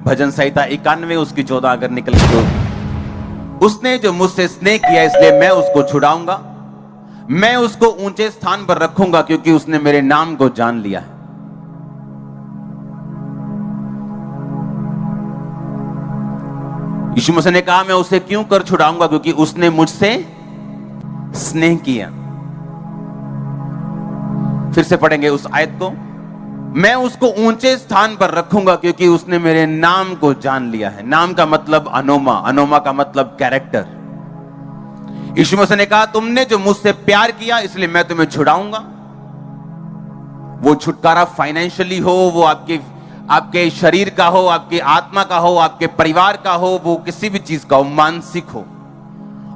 भजन संहिता 91 उसकी 14 अगर निकल तो, उसने जो मुझसे स्नेह किया इसलिए मैं उसको छुड़ाऊंगा, मैं उसको ऊंचे स्थान पर रखूंगा क्योंकि उसने मेरे नाम को जान लिया है। यीशु मसीह ने कहा मैं उसे क्यों कर छुड़ाऊंगा, क्योंकि उसने मुझसे स्नेह किया। फिर से पढ़ेंगे उस आयत को, मैं उसको ऊंचे स्थान पर रखूंगा क्योंकि उसने मेरे नाम को जान लिया है। नाम का मतलब अनोमा, अनोमा का मतलब कैरेक्टर। यीशु मसीह ने कहा तुमने जो मुझसे प्यार किया इसलिए मैं तुम्हें छुड़ाऊंगा। वो छुटकारा फाइनेंशियली हो, वो आपके शरीर का हो, आपकी आत्मा का हो, आपके परिवार का हो, वो किसी भी चीज का हो, मानसिक हो।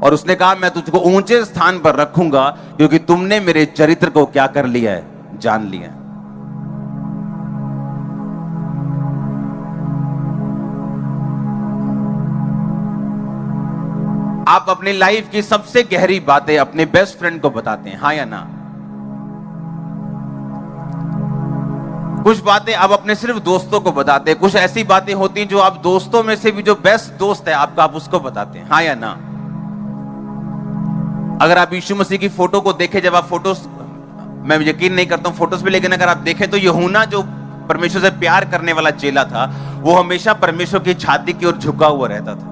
और उसने कहा मैं तुझको ऊंचे स्थान पर रखूंगा क्योंकि तुमने मेरे चरित्र को क्या कर लिया है, जान लिया है। आप अपनी लाइफ की सबसे गहरी बातें अपने बेस्ट फ्रेंड को बताते हैं, हाँ या ना? कुछ बातें आप अपने सिर्फ दोस्तों को बताते हैं, कुछ ऐसी बातें होती हैं जो आप दोस्तों में से भी जो बेस्ट दोस्त है आपका, आप उसको बताते हैं, हाँ या ना? अगर आप यीशु मसीह की फोटो को देखें, जब आप फोटोज, मैं यकीन नहीं करता हूं फोटोज पे, लेकिन अगर आप देखें तो यूहन्ना जो परमेश्वर से प्यार करने वाला चेला था, वो हमेशा परमेश्वर की छाती की ओर झुका हुआ रहता था।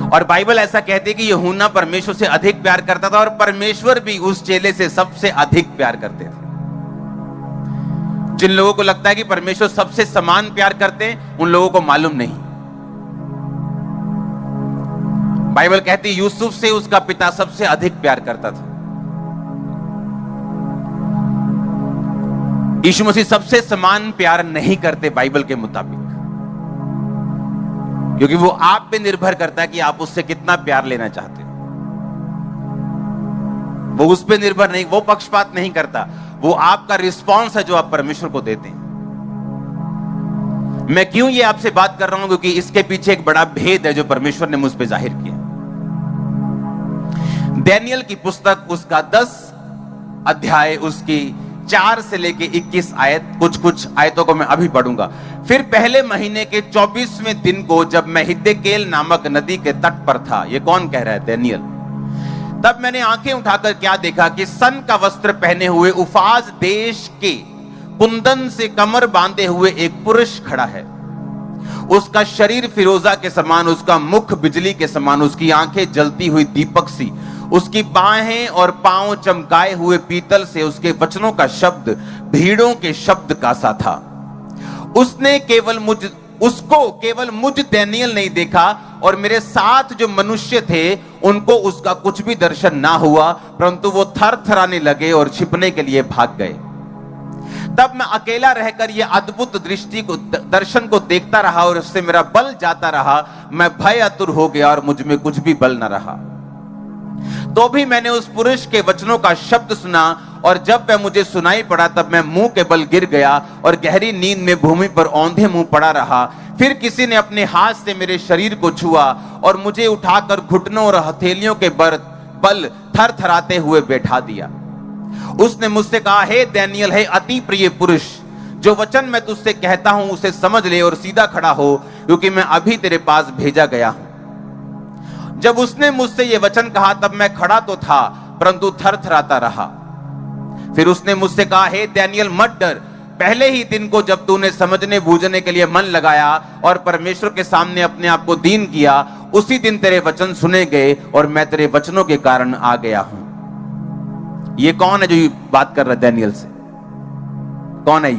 और बाइबल ऐसा कहती है कि यूहन्ना परमेश्वर से अधिक प्यार करता था और परमेश्वर भी उस चेले से सबसे अधिक प्यार करते थे। जिन लोगों को लगता है कि परमेश्वर सबसे समान प्यार करते हैं, उन लोगों को मालूम नहीं। बाइबल कहती है यूसुफ से उसका पिता सबसे अधिक प्यार करता था। यीशु मसीह सबसे समान प्यार नहीं करते बाइबल के मुताबिक, क्योंकि वो आप पे निर्भर करता है कि आप उससे कितना प्यार लेना चाहते हो। वो उस पे निर्भर नहीं, वो पक्षपात नहीं करता, वो आपका रिस्पॉन्स है जो आप परमेश्वर को देते हैं। मैं क्यों ये आपसे बात कर रहा हूं, क्योंकि इसके पीछे एक बड़ा भेद है जो परमेश्वर ने मुझ पे जाहिर किया। दानियेल की पुस्तक उसका 10 अध्याय, उसकी 4 से लेके 21 आयत, कुछ आयतों को मैं अभी पढ़ूंगा। फिर पहले महीने के 24वें दिन को जब मैं हिद्देकेल नामक नदी के तट पर था, ये कौन कह रहा है? दानियेल। तब मैंने आंखें उठाकर क्या देखा कि सन का वस्त्र पहने हुए उफाज देश के कुंदन से कमर बांधे हुए एक पुरुष खड़ा है। उसका शरीर फिरोजा के समान, उसका मुख बिजली के समान, उसकी आंखें जलती हुई दीपक सी, उसकी बाहें और पांव चमकाए हुए पीतल से, उसके वचनों का शब्द भीड़ों के शब्द का सा था। उसको केवल मुझ दानियेल नहीं देखा, और मेरे साथ जो मनुष्य थे उनको उसका कुछ भी दर्शन ना हुआ, परंतु वो थर थराने लगे और छिपने के लिए भाग गए। तब मैं अकेला रहकर ये अद्भुत दर्शन को देखता रहा और उससे मेरा बल जाता रहा। मैं भय आतुर हो गया और मुझ में कुछ भी बल न रहा। तो भी मैंने उस पुरुष के वचनों का शब्द सुना, और जब वह मुझे सुनाई पड़ा तब मैं मुंह के बल गिर गया और गहरी नींद में भूमि पर औंधे मुंह पड़ा रहा। फिर किसी ने अपने हाथ से मेरे शरीर को छुआ और मुझे उठाकर घुटनों और हथेलियों के बल थर थराते हुए बैठा दिया। उसने मुझसे कहा, हे दानियेल, हे अति प्रिय पुरुष, जो वचन मैं तुझसे कहता हूं उसे समझ ले और सीधा खड़ा हो, क्योंकि मैं अभी तेरे पास भेजा गया हूं। जब उसने मुझसे यह वचन कहा तब मैं खड़ा तो था, परंतु थर थराता रहा। फिर उसने मुझसे कहा, हे दानियेल, मत डर। पहले ही दिन को जब तूने समझने बूझने के लिए मन लगाया और परमेश्वर के सामने अपने आप को दीन किया, उसी दिन तेरे वचन सुने गए और मैं तेरे वचनों के कारण आ गया हूं। ये कौन है जो ये बात कर रहा है दानियेल से? कौन है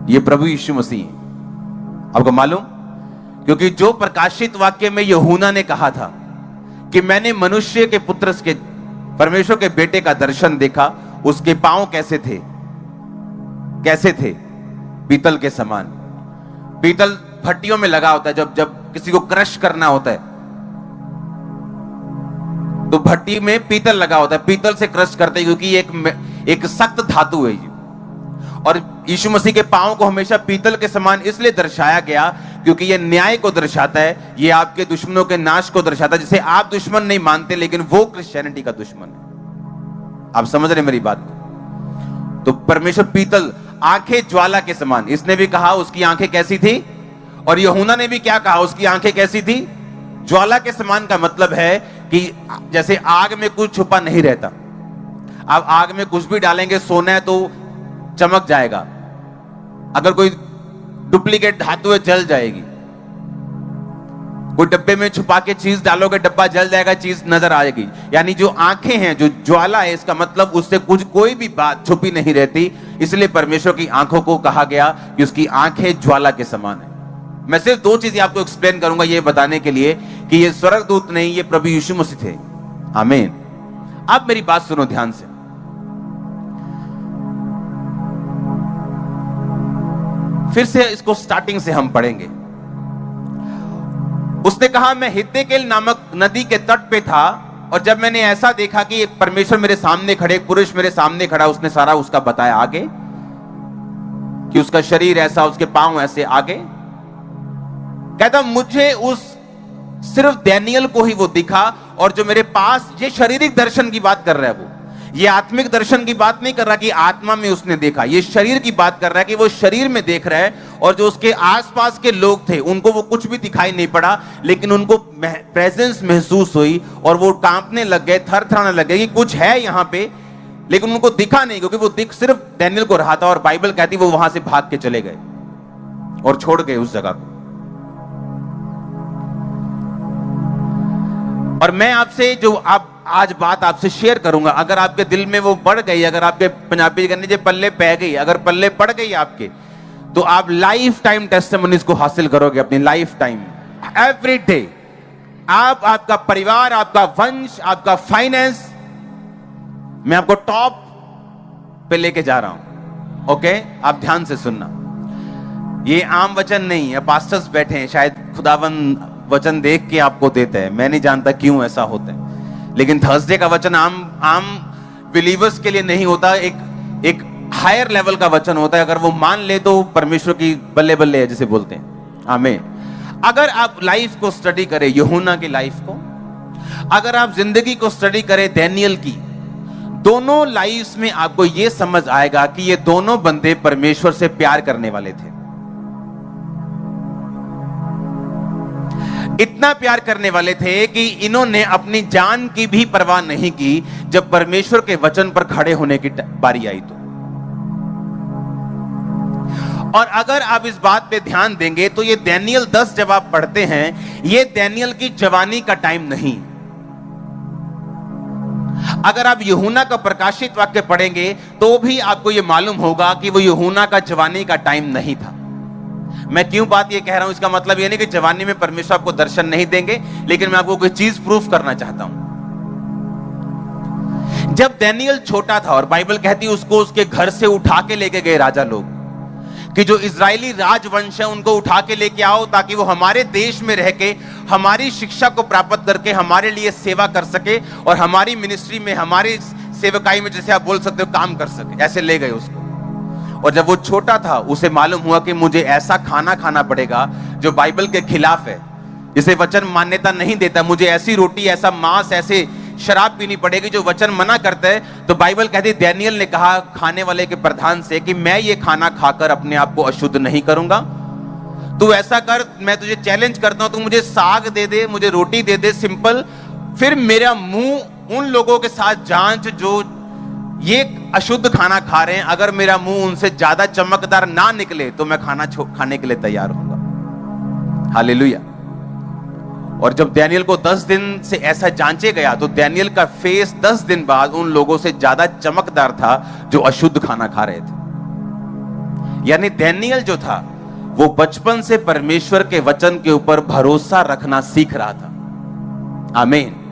ये प्रभु यीशु मसीह। आपको मालूम? क्योंकि जो प्रकाशित वाक्य में यूहन्ना ने कहा था कि मैंने मनुष्य के पुत्र के, परमेश्वर के बेटे का दर्शन देखा, उसके पांव कैसे थे? पीतल के समान। पीतल भट्टियों में लगा होता है, जब किसी को क्रश करना होता है तो भट्टी में पीतल लगा होता है, पीतल से क्रश करते हैं, क्योंकि एक सख्त धातु है ये। और यीशु मसीह के पांव को हमेशा पीतल के समान इसलिए दर्शाया गया क्योंकि ये न्याय को दर्शाता है, ये आपके दुश्मनों के नाश को दर्शाता है, जिसे आप दुश्मन नहीं मानते लेकिन वो क्रिश्चियनिटी का दुश्मन है। आप समझ रहे मेरी बात को? तो परमेश्वर पीतल, आंखें ज्वाला के समान। इसने भी कहा उसकी आंखें कैसी थी, और यूहन्ना ने भी क्या कहा, उसकी आंखें कैसी थी, ज्वाला के समान। का मतलब है कि जैसे आग में कुछ छुपा नहीं रहता। आप आग में कुछ भी डालेंगे, सोना है तो चमक जाएगा, अगर कोई डुप्लीकेट धातु है जल जाएगी। कोई डब्बे में छुपा के चीज डालोगे, डब्बा जल जाएगा, चीज नजर आएगी। यानी जो आंखें हैं, जो ज्वाला है, इसका मतलब उससे कुछ कोई भी बात छुपी नहीं रहती। इसलिए परमेश्वर की आंखों को कहा गया कि उसकी आंखें ज्वाला के समान है। मैं सिर्फ दो चीजें आपको एक्सप्लेन करूंगा ये बताने के लिए कि ये स्वर्गदूत नहीं, ये प्रभु यीशु मसीह थे। आमीन। आप मेरी बात सुनो ध्यान से। फिर से इसको स्टार्टिंग से हम पढ़ेंगे। उसने कहा, मैं हिद्देकेल नामक नदी के तट पे था, और जब मैंने ऐसा देखा कि एक परमेश्वर मेरे सामने खड़े, एक पुरुष मेरे सामने खड़ा, उसने सारा उसका बताया आगे कि उसका शरीर ऐसा, उसके पांव ऐसे, आगे कहता मुझे उस सिर्फ डैनियल को ही वो दिखा, और जो मेरे पास, ये शारीरिक दर्शन की बात कर रहा है, वो ये आत्मिक दर्शन की बात नहीं कर रहा कि आत्मा में उसने देखा, ये शरीर की बात कर रहा है कि वो शरीर में देख रहा है। और जो उसके आसपास के लोग थे उनको वो कुछ भी दिखाई नहीं पड़ा, लेकिन उनको प्रेजेंस महसूस हुई और वो कांपने लग गए, थरथराने लग गए कि कुछ है यहां पे, लेकिन उनको दिखा नहीं, क्योंकि वो दिख सिर्फ डैनियल को रहा था। और बाइबल कहती वो वहां से भाग के चले गए और छोड़ गए उस जगह को। और मैं आपसे जो आज बात आपसे शेयर करूंगा, अगर आपके दिल में वो बढ़ गई, अगर आपके पंजाबी करने जो पल्ले पै गई, अगर पल्ले पड़ गई आपके, तो आप लाइफ टाइम टेस्टिमोनीज को हासिल करोगे अपनी लाइफ टाइम, एवरी डे। आप, आपका परिवार, आपका वंश, आपका फाइनेंस, मैं आपको टॉप पे लेके जा रहा हूं। ओके, आप ध्यान से सुनना। ये आम वचन नहीं है, पास्टर्स बैठे हैं, शायद खुदावन वचन देख के आपको देते हैं, मैं नहीं जानता क्यों ऐसा होता है, लेकिन थर्सडे का वचन आम बिलीवर्स के लिए नहीं होता, एक हायर लेवल का वचन होता है। अगर वो मान ले तो परमेश्वर की बल्ले बल्ले है जिसे बोलते हैं। आमीन। अगर आप लाइफ को स्टडी करें, यूहन्ना की लाइफ को, अगर आप जिंदगी को स्टडी करें डैनियल की, दोनों लाइफ्स में आपको यह समझ आएगा कि ये दोनों बंदे परमेश्वर से प्यार करने वाले थे। इतना प्यार करने वाले थे कि इन्होंने अपनी जान की भी परवाह नहीं की जब परमेश्वर के वचन पर खड़े होने की बारी आई तो। और अगर आप इस बात पे ध्यान देंगे तो ये डैनियल 10 जब आप पढ़ते हैं, ये डैनियल की जवानी का टाइम नहीं। अगर आप यूहन्ना का प्रकाशित वाक्य पढ़ेंगे तो भी आपको यह मालूम होगा कि वो यूहन्ना का जवानी का टाइम नहीं था। मैं क्यों बात ये कह रहा हूं, इसका मतलब ये नहीं कि जवानी में परमेश्वर आपको दर्शन नहीं देंगे, लेकिन मैं आपको कोई चीज प्रूफ करना चाहता हूं। जब डैनियल छोटा था और बाइबल कहती है उसको उसके घर से उठा के लेके गए राजा लोग कि जो इजरायली राजवंश है उनको उठा के लेके आओ ताकि वो हमारे देश में रह के हमारी शिक्षा को प्राप्त करके हमारे लिए सेवा कर सके और हमारी मिनिस्ट्री में, हमारी सेवकाई में, जैसे आप बोल सकते हो, काम कर सके। ऐसे ले गए उसको। और जब वो छोटा था उसे मालूम हुआ कि मुझे ऐसा खाना खाना पड़ेगा जो बाइबल के खिलाफ है, जिसे वचन मान्यता नहीं देता। मुझे ऐसी रोटी, ऐसा मांस, ऐसे शराब पीनी पड़ेगी जो वचन मना करता है। तो बाइबल कहती है डैनियल ने कहा खाने वाले के प्रधान से कि मैं ये खाना खाकर अपने आप को अशुद्ध नहीं करूंगा। तू ऐसा कर, मैं तुझे चैलेंज करता हूं, तू मुझे साग दे दे, मुझे रोटी दे दे सिंपल, फिर मेरा मुंह उन लोगों के साथ जांच जो ये अशुद्ध खाना खा रहे हैं। अगर मेरा मुंह उनसे ज्यादा चमकदार ना निकले तो मैं खाना खाने के लिए तैयार होऊंगा। हालेलुया। और जब डैनियल को 10 दिन से ऐसा जांचे गया तो डैनियल का फेस 10 दिन बाद उन लोगों से ज्यादा चमकदार था जो अशुद्ध खाना खा रहे थे। यानी डैनियल जो था वो बचपन से परमेश्वर के वचन के ऊपर भरोसा रखना सीख रहा था। आमीन।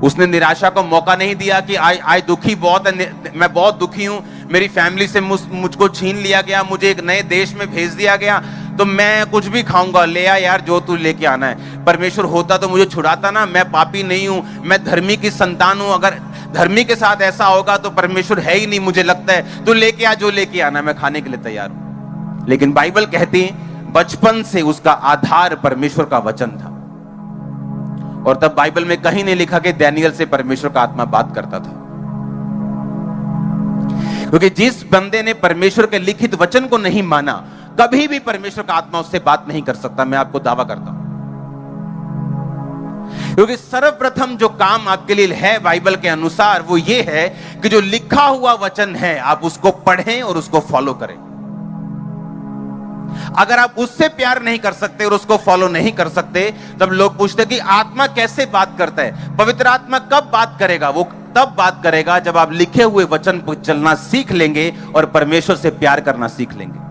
उसने निराशा को मौका नहीं दिया कि आई दुखी बहुत है, मैं बहुत दुखी हूं, मेरी फैमिली से मुझको छीन लिया गया, मुझे एक नए देश में भेज दिया गया, तो मैं कुछ भी खाऊंगा, ले आ यार जो तू लेके आना है। परमेश्वर होता तो मुझे छुड़ाता ना, मैं पापी नहीं हूं, मैं धर्मी की संतान हूं। अगर धर्मी के साथ ऐसा होगा तो परमेश्वर है ही नहीं, मुझे लगता है, तू लेके आ जो लेके आना, मैं खाने के लिए तैयार हूं। लेकिन बाइबल कहती बचपन से उसका आधार परमेश्वर का वचन था। और तब बाइबल में कहीं नहीं लिखा कि डैनियल से परमेश्वर का आत्मा बात करता था। क्योंकि जिस बंदे ने परमेश्वर के लिखित वचन को नहीं माना, कभी भी परमेश्वर का आत्मा उससे बात नहीं कर सकता। मैं आपको दावा करता हूं, क्योंकि सर्वप्रथम जो काम आपके लिए है बाइबल के अनुसार, वो ये है कि जो लिखा हुआ वचन है आप उसको पढ़ें और उसको फॉलो करें। अगर आप उससे प्यार नहीं कर सकते और उसको फॉलो नहीं कर सकते, तब लोग पूछते कि आत्मा कैसे बात करता है। पवित्र आत्मा कब बात करेगा? वो तब बात करेगा जब आप लिखे हुए वचन पर चलना सीख लेंगे और परमेश्वर से प्यार करना सीख लेंगे।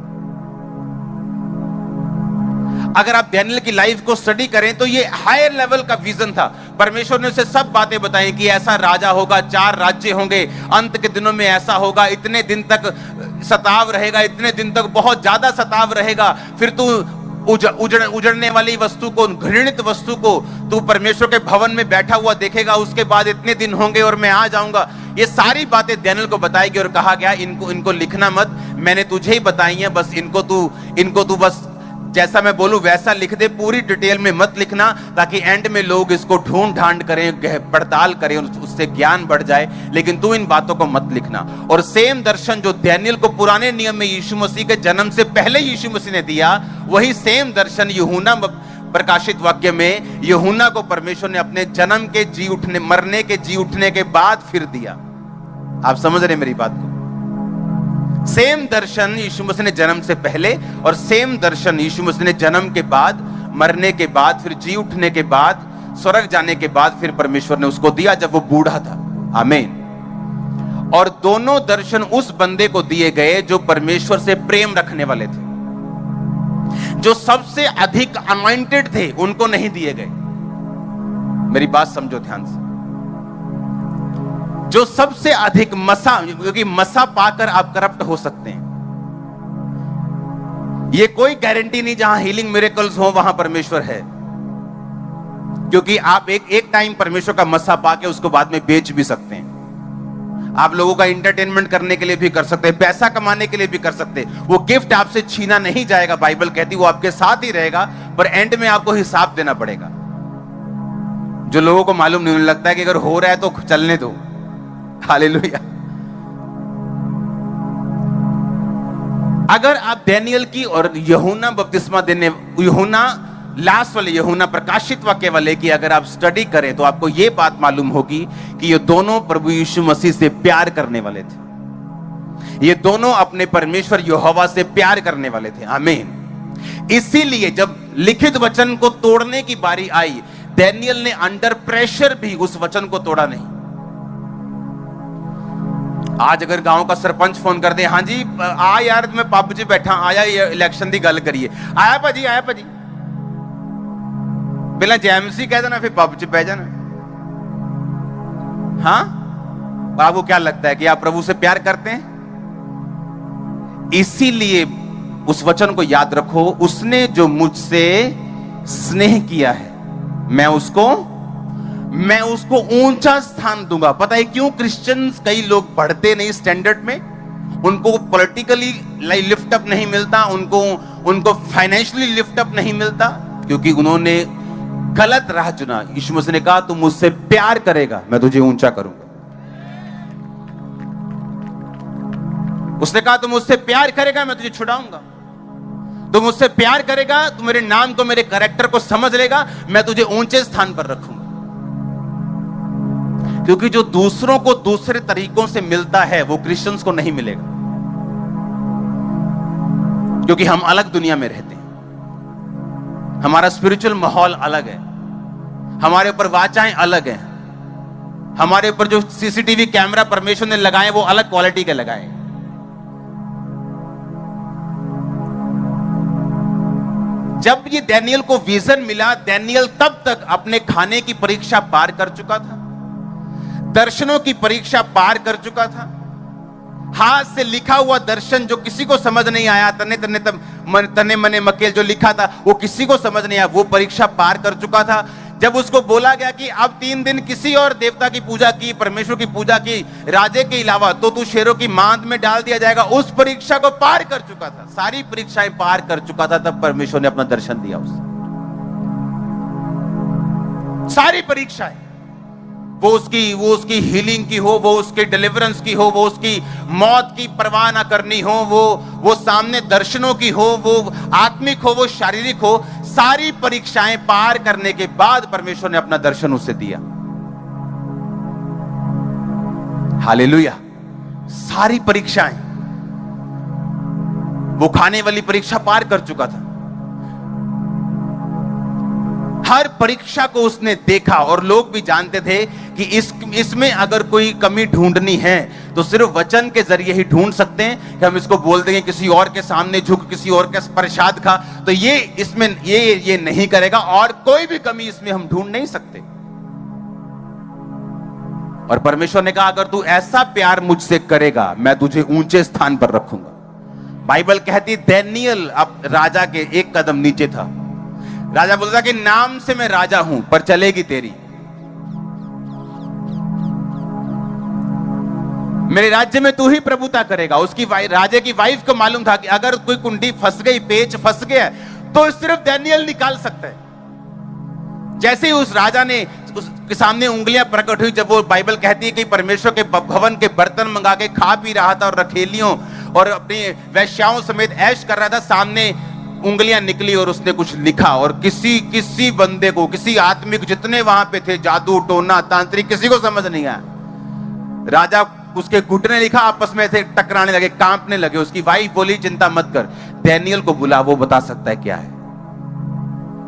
अगर आप डैनियल की लाइफ को स्टडी करें तो ये हायर लेवल का विजन था। परमेश्वर ने उसे सब बातें बताई कि ऐसा राजा होगा, 4 राज्य होंगे, अंत के दिनों में ऐसा होगा, इतने दिन तक सताव रहेगा, इतने दिन तक बहुत ज्यादा सताव रहेगा, फिर तू उजड़ने वाली वस्तु को, घृणित वस्तु को तू परमेश्वर के भवन में बैठा हुआ देखेगा, उसके बाद इतने दिन होंगे और मैं आ जाऊंगा। ये सारी बातें डैनियल को बताई गई और कहा गया इनको लिखना मत, मैंने तुझे ही बताई है, बस इनको तू बस जैसा मैं बोलूं वैसा लिख दे, पूरी डिटेल में मत लिखना, ताकि एंड में लोग इसको ढूंढ ढांड करें, पड़ताल करें, उससे ज्ञान बढ़ जाए, लेकिन तू इन बातों को मत लिखना। और सेम दर्शन जो डैनियल को पुराने नियम में यीशु मसीह के जन्म से पहले यीशु मसीह ने दिया, वही सेम दर्शन यूहन्ना प्रकाशित वाक्य में यूहन्ना को परमेश्वर ने अपने जन्म के मरने के जी उठने के बाद फिर दिया। आप समझ रहे मेरी बात को? सेम दर्शन यीशु मसीह ने जन्म से पहले और सेम दर्शन यीशु मसीह ने जन्म के बाद, मरने के बाद, फिर जी उठने के बाद, स्वर्ग जाने के बाद फिर परमेश्वर ने उसको दिया जब वो बूढ़ा था। आमीन। और दोनों दर्शन उस बंदे को दिए गए जो परमेश्वर से प्रेम रखने वाले थे, जो सबसे अधिक अनॉइंटेड थे, उनको नहीं दिए गए। मेरी बात समझो ध्यान से। जो सबसे अधिक मसा, क्योंकि मसा पाकर आप करप्ट हो सकते हैं, ये कोई गारंटी नहीं जहां हीलिंग मिरेकल्स हो वहां परमेश्वर है, क्योंकि आप एक टाइम परमेश्वर का मसा पाके उसको बाद में बेच भी सकते हैं। आप लोगों का एंटरटेनमेंट करने के लिए भी कर सकते हैं, पैसा कमाने के लिए भी कर सकते हैं। वो गिफ्ट आपसे छीना नहीं जाएगा, बाइबल कहती वो आपके साथ ही रहेगा, पर एंड में आपको हिसाब देना पड़ेगा। जो लोगों को मालूम नहीं लगता है कि अगर हो रहा है तो चलने दो। हालेलुया। अगर आप डैनियल की और यूहन्ना बपतिस्मा देने, यूहन्ना लास्ट वाले, यूहन्ना प्रकाशित वाक्य वाले की अगर आप स्टडी करें तो आपको यह बात मालूम होगी कि ये दोनों प्रभु यीशु मसीह से प्यार करने वाले थे। ये दोनों अपने परमेश्वर यहोवा से प्यार करने वाले थे। आमीन। इसीलिए जब लिखित वचन को तोड़ने की बारी आई, डैनियल ने अंडर प्रेशर भी उस वचन को तोड़ा नहीं। आज अगर गांव का सरपंच फोन कर दे, हाँ जी आ यार मैं पब च बैठा, आया इलेक्शन की गल करिए, आया भाजी, आया भाजी, पहला जेएमसी कह देना, फिर पब च बह जाना। हाँ, आपको क्या लगता है कि आप प्रभु से प्यार करते हैं? इसीलिए उस वचन को याद रखो, उसने जो मुझसे स्नेह किया है मैं उसको ऊंचा स्थान दूंगा। पता है क्यों? क्रिश्चियंस कई लोग बढ़ते नहीं स्टैंडर्ड में, उनको पॉलिटिकली लिफ्ट अप नहीं मिलता, उनको फाइनेंशियली लिफ्ट अप नहीं मिलता, क्योंकि उन्होंने गलत राह चुना। यीशु मसीह ने कहा तुम मुझसे प्यार करेगा मैं तुझे ऊंचा करूंगा। उसने कहा तुम मुझसे प्यार करेगा मैं तुझे छुड़ाऊंगा, तुम मुझसे प्यार करेगा, तू मेरे नाम को, मेरे कैरेक्टर को समझ लेगा, मैं तुझे ऊंचे स्थान पर रखूंगा। क्योंकि जो दूसरों को दूसरे तरीकों से मिलता है वो क्रिश्चियंस को नहीं मिलेगा, क्योंकि हम अलग दुनिया में रहते हैं, हमारा स्पिरिचुअल माहौल अलग है, हमारे ऊपर वाचाएं अलग हैं, हमारे ऊपर जो सीसीटीवी कैमरा परमेश्वर ने लगाए वो अलग क्वालिटी के लगाए। जब ये डैनियल को विजन मिला, डैनियल तब तक अपने खाने की परीक्षा पार कर चुका था, दर्शनों की परीक्षा पार कर चुका था। हाथ से लिखा हुआ दर्शन जो किसी को समझ नहीं आया, तने मने मकेल जो लिखा था वो किसी को समझ नहीं आया, वो परीक्षा पार कर चुका था। जब उसको बोला गया कि अब 3 दिन किसी और देवता की पूजा की, परमेश्वर की पूजा की राजे के अलावा, तो तू शेरों की मांद में डाल दिया जाएगा, उस परीक्षा को पार कर चुका था, सारी परीक्षाएं पार कर चुका था। तब परमेश्वर ने अपना दर्शन दिया उसे, सारी परीक्षाएं। वो उसकी हीलिंग की हो, वो उसके डिलीवरेंस की हो, वो उसकी मौत की परवाह ना करनी हो, वो सामने दर्शनों की हो, वो आत्मिक हो, वो शारीरिक हो, सारी परीक्षाएं पार करने के बाद परमेश्वर ने अपना दर्शन उसे दिया। हालेलुया। सारी परीक्षाएं, वो खाने वाली परीक्षा पार कर चुका था। हर परीक्षा को उसने देखा और लोग भी जानते थे कि इसमें अगर कोई कमी ढूंढनी है तो सिर्फ वचन के जरिए ही ढूंढ सकते हैं। कि हम इसको बोल देंगे किसी और के सामने झुक, किसी और के प्रसाद खा, तो ये इसमें ये नहीं करेगा और कोई भी कमी इसमें हम ढूंढ नहीं सकते। और परमेश्वर ने कहा अगर तू ऐसा प्यार मुझसे करेगा मैं तुझे ऊंचे स्थान पर रखूंगा। बाइबल कहती दानियेल अब राजा के एक कदम नीचे था। राजा बोलता कि नाम से मैं राजा हूं पर चलेगी तेरी। मेरे राज्य में तू ही प्रभुता करेगा। उसकी राजे की वाइफ को मालूम था कि अगर कोई कुंडी फंस गई, पेच फंस गया, तो सिर्फ दानियेल निकाल सकता है। जैसे ही उस राजा ने उसके सामने उंगलियां प्रकट हुई, जब वो बाइबल कहती है कि परमेश्वर के भवन के बर्तन मंगा के खा पी रहा था और रखेलियों और अपनी वैश्याओं समेत ऐश कर रहा था, सामने उंगलियां निकली और उसने कुछ लिखा। और किसी बंदे को, किसी आदमी को, जितने वहां पे थे, जादू टोना तांत्रिक, किसी को समझ नहीं आया। राजा उसके घुटने लिखा, आपस में से टकराने लगे, कांपने लगे। उसकी वाइफ बोली चिंता मत कर, दानियेल को बुला, वो बता सकता है क्या है।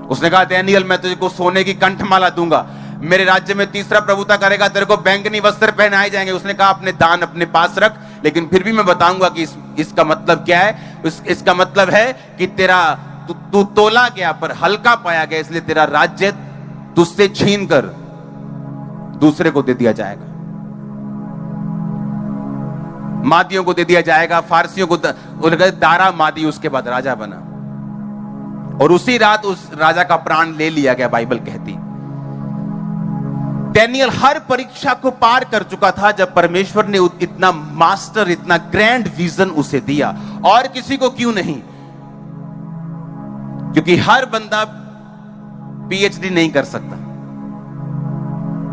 उसने कहा दानियेल मैं तुझको सोने की कंठमाला दूंगा, मेरे राज्य में तीसरा प्रभुता करेगा, तेरे को बैंगनी वस्त्र पहनाए जाएंगे। उसने कहा अपने दान अपने पास रख, लेकिन फिर भी मैं बताऊंगा कि इसका मतलब क्या है। इसका मतलब है कि तू तोला गया पर हल्का पाया गया, इसलिए तेरा राज्य तुझसे छीन कर दूसरे को दे दिया जाएगा, मादियों को दे दिया जाएगा, फारसियों को। दारा मादी उसके बाद राजा बना और उसी रात उस राजा का प्राण ले लिया गया। बाइबल कहती दानियेल हर परीक्षा को पार कर चुका था जब परमेश्वर ने इतना मास्टर, इतना ग्रैंड विजन उसे दिया। और किसी को क्यों नहीं? क्योंकि हर बंदा पीएचडी नहीं कर सकता।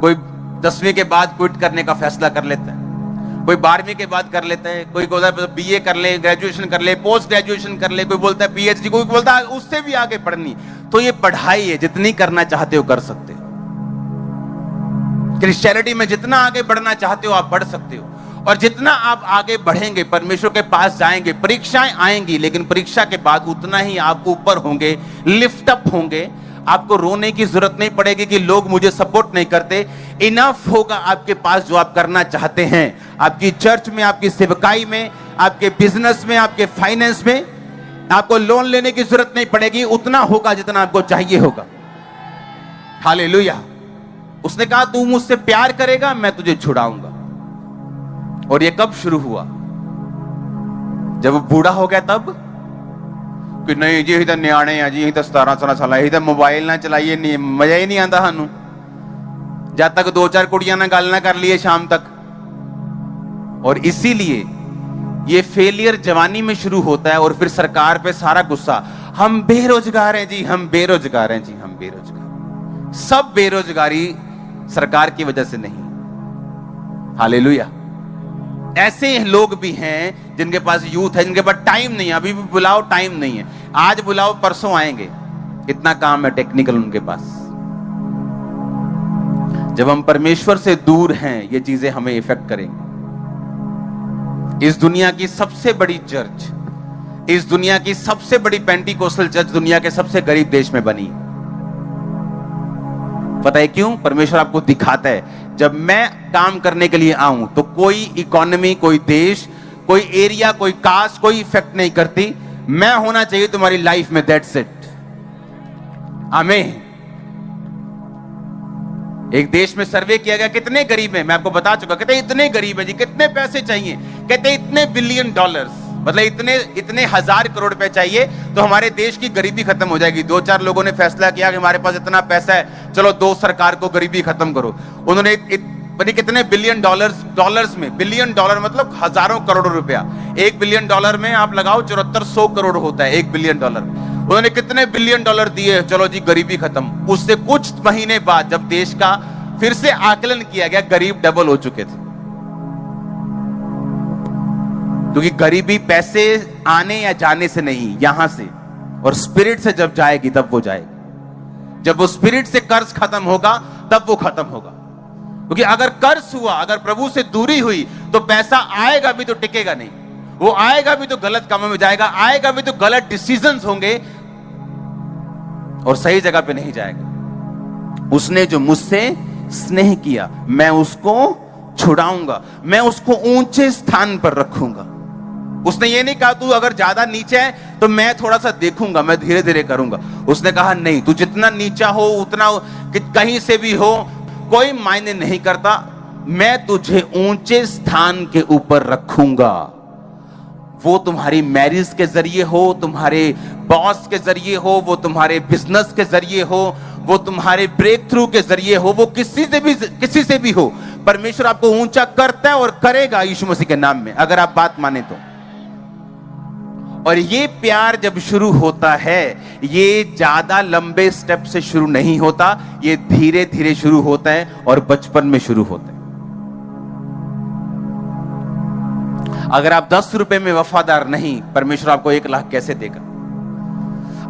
कोई 10वीं के बाद क्विट करने का फैसला कर लेता है, कोई 12वीं के बाद कर लेता है, कोई बोलता है बीए कर ले, ग्रेजुएशन कर ले, पोस्ट ग्रेजुएशन कर ले, कोई बोलता है पीएचडी, कोई बोलता है उससे भी आगे पढ़नी। तो ये पढ़ाई है, जितनी करना चाहते हो कर सकते हो। क्रिश्चियनिटी में जितना आगे बढ़ना चाहते हो आप बढ़ सकते हो। और जितना आप आगे बढ़ेंगे, परमेश्वर के पास जाएंगे, परीक्षाएं आएंगी, लेकिन परीक्षा के बाद उतना ही आप ऊपर होंगे, लिफ्ट अप होंगे। आपको रोने की जरूरत नहीं पड़ेगी कि लोग मुझे सपोर्ट नहीं करते। इनफ होगा आपके पास जो आप करना चाहते हैं। आपकी चर्च में, आपकी सेवकाई में, आपके बिजनेस में, आपके फाइनेंस में आपको लोन लेने की जरूरत नहीं पड़ेगी। उतना होगा जितना आपको चाहिए होगा। हालेलुया। उसने कहा तू मुझसे प्यार करेगा मैं तुझे छुड़ाऊंगा। और ये कब शुरू हुआ? जब वो बूढ़ा हो गया तब कि नहीं जी तो न्याणे हैं जी, तो 17 साल ही तो मोबाइल ना चलाइए, नहीं मजा ही नहीं आता सानू, जब तक 2-4 कुड़ियां ना गल ना कर लिए शाम तक। और इसीलिए ये फेलियर जवानी में शुरू होता है और फिर सरकार पे सारा गुस्सा, हम बेरोजगार हैं जी, हम बेरोजगार हैं जी, हम बेरोजगार। सब बेरोजगारी सरकार की वजह से नहीं। हालेलुया। ऐसे लोग भी हैं जिनके पास यूथ है, जिनके पास टाइम नहीं है। अभी भी बुलाओ, टाइम नहीं है, आज बुलाओ परसों आएंगे, इतना काम है टेक्निकल उनके पास। जब हम परमेश्वर से दूर हैं ये चीजें हमें इफेक्ट करेंगी। इस दुनिया की सबसे बड़ी चर्च, इस दुनिया की सबसे बड़ी पेंटिकोस्टल चर्च दुनिया के सबसे गरीब देश में बनी। पता है क्यों? परमेश्वर आपको दिखाता है जब मैं काम करने के लिए आऊं तो कोई इकोनॉमी, कोई देश, कोई एरिया, कोई कास्ट, कोई इफेक्ट नहीं करती। मैं होना चाहिए तुम्हारी लाइफ में, दैट्स इट। आमीन। एक देश में सर्वे किया गया कितने गरीब हैं, मैं आपको बता चुका। कहते इतने गरीब है जी, कितने पैसे चाहिए? कहते इतने $1 बिलियन, मतलब इतने 1000 करोड़ रुपए चाहिए तो हमारे देश की गरीबी खत्म हो जाएगी। 2-4 लोगों ने फैसला किया कि हमारे पास इतना पैसा है, चलो 2 सरकार को गरीबी खत्म करो। उन्होंने कितने डॉलर्स में, बिलियन डॉलर मतलब हजारों करोड़ रुपया। $1 बिलियन में आप लगाओ 7400 करोड़ होता है $1 बिलियन। उन्होंने कितने $1 बिलियन दिए, चलो जी गरीबी खत्म। उससे कुछ महीने बाद जब देश का फिर से आकलन किया गया, गरीब डबल हो चुके थे। क्योंकि गरीबी पैसे आने या जाने से नहीं, यहां से और स्पिरिट से जब जाएगी तब वो जाएगी। जब वो स्पिरिट से कर्ज खत्म होगा तब वो खत्म होगा। क्योंकि अगर कर्ज हुआ, अगर प्रभु से दूरी हुई, तो पैसा आएगा भी तो टिकेगा नहीं, वो आएगा भी तो गलत कामों में जाएगा, आएगा भी तो गलत डिसीजंस होंगे और सही जगह पे नहीं जाएगा। उसने जो मुझसे स्नेह किया मैं उसको छुड़ाऊंगा, मैं उसको ऊंचे स्थान पर रखूंगा। उसने ये नहीं कहा तू अगर ज्यादा नीचे है तो मैं थोड़ा सा देखूंगा, मैं धीरे धीरे करूंगा। उसने कहा नहीं, तू जितना नीचा हो उतना, कहीं से भी हो कोई मायने नहीं करता, मैं तुझे ऊंचे स्थान के ऊपर रखूंगा। वो तुम्हारी मैरिज के जरिए हो, तुम्हारे बॉस के जरिए हो, वो तुम्हारे बिजनेस के जरिए हो, वो तुम्हारे ब्रेक थ्रू के जरिए हो, वो किसी से भी हो, परमेश्वर आपको ऊंचा करता है और करेगा यीशु मसीह के नाम में, अगर आप बात माने तो। और ये प्यार जब शुरू होता है, ये ज्यादा लंबे स्टेप से शुरू नहीं होता, ये धीरे धीरे शुरू होता है और बचपन में शुरू होता है। अगर आप 10 रुपए में वफादार नहीं, परमेश्वर आपको 1 लाख कैसे देगा?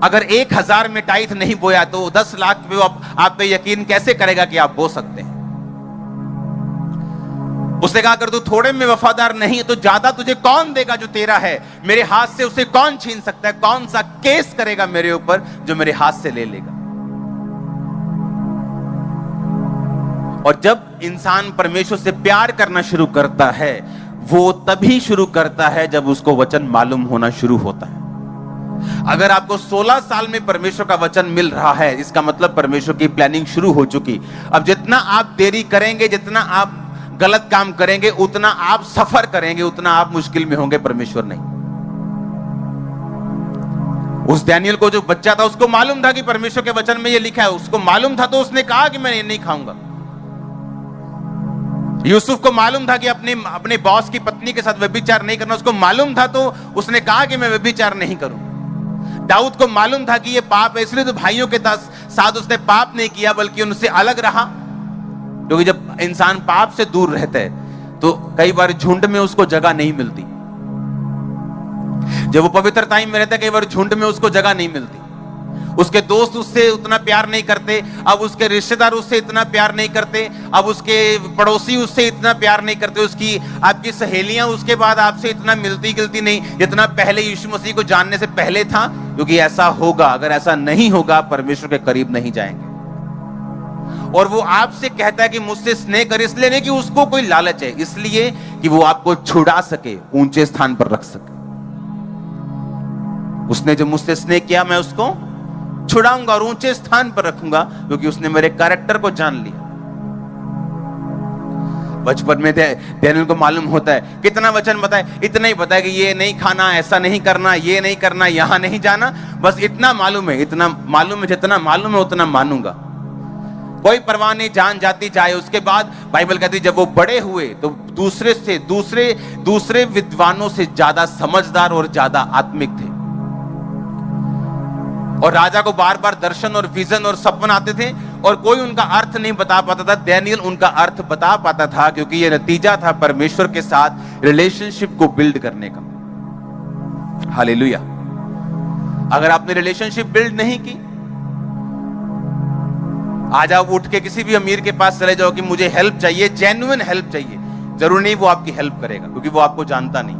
अगर 1000 में टाइथ नहीं बोया तो 10 लाख पे आप पे यकीन कैसे करेगा कि आप बो सकते हैं? उसने कहा अगर तू थोड़े में वफादार नहीं है तो ज्यादा तुझे कौन देगा जो तेरा है? मेरे हाथ से उसे कौन छीन सकता है? कौन सा केस करेगा मेरे ऊपर जो मेरे हाथ से ले लेगा? और जब इंसान परमेश्वर से प्यार करना शुरू करता है, वो तभी शुरू करता है जब उसको वचन मालूम होना शुरू होता है। अगर आपको 16 साल में परमेश्वर का वचन मिल रहा है, इसका मतलब परमेश्वर की प्लानिंग शुरू हो चुकी। अब जितना आप देरी करेंगे, जितना आप गलत काम करेंगे, उतना आप सफर करेंगे, उतना आप मुश्किल में होंगे, परमेश्वर नहीं। उस दानियल को जो बच्चा था उसको मालूम था कि परमेश्वर के वचन में ये लिखा है, उसको मालूम था तो उसने कहा कि मैं ये नहीं खाऊंगा। यूसुफ को मालूम था कि अपने बॉस की पत्नी के साथ व्यभिचार नहीं करना, उसको मालूम था तो उसने कहा कि मैं व्यभिचार नहीं करूं। दाऊद को मालूम था कि ये पाप है, इसलिए तो भाइयों के साथ उसने पाप नहीं किया बल्कि उनसे अलग रहा। क्योंकि जब इंसान पाप से दूर रहता है तो कई बार झुंड में उसको जगह नहीं मिलती। जब वो पवित्र टाइम में रहता है, कई बार झुंड में उसको जगह नहीं मिलती। उसके दोस्त उससे उतना प्यार नहीं करते, अब उसके रिश्तेदार उससे इतना प्यार नहीं करते, अब उसके पड़ोसी उससे इतना प्यार नहीं करते, उसकी आपकी सहेलियां उसके बाद आपसे इतना मिलती गिलती नहीं जितना पहले यीशु मसीह को जानने से पहले था। क्योंकि ऐसा होगा, अगर ऐसा नहीं होगा परमेश्वर के करीब नहीं जाएंगे। और वो आपसे कहता है कि मुझसे स्नेह कर, इसलिए नहीं कि उसको कोई लालच है, इसलिए कि वो आपको छुड़ा सके, ऊंचे स्थान पर रख सके। उसने जो मुझसे स्नेह किया मैं उसको छुड़ाऊंगा और ऊंचे स्थान पर रखूंगा, क्योंकि उसने मेरे कैरेक्टर को जान लिया। बचपन में दानियल को मालूम होता है, कितना वचन बताए, इतना ही बताया कि ये नहीं खाना, ऐसा नहीं करना, ये नहीं करना, यहां नहीं जाना, बस इतना मालूम है, इतना मालूम है, जितना मालूम है उतना मानूंगा, कोई परवाह नहीं, जान जाती जाए। उसके बाद बाइबल कहती है जब वो बड़े हुए तो दूसरे विद्वानों से ज्यादा समझदार और ज्यादा आत्मिक थे। और राजा को बार बार दर्शन और विजन और सपन आते थे और कोई उनका अर्थ नहीं बता पाता था। दानियल उनका अर्थ बता पाता था, क्योंकि यह नतीजा था परमेश्वर के साथ रिलेशनशिप को बिल्ड करने का। हालेलुया। अगर आपने रिलेशनशिप बिल्ड नहीं की, आज आप उठ के किसी भी अमीर के पास चले जाओ कि मुझे हेल्प चाहिए, जेन्युइन हेल्प चाहिए, जरूर नहीं वो आपकी हेल्प करेगा, क्योंकि वो आपको जानता नहीं,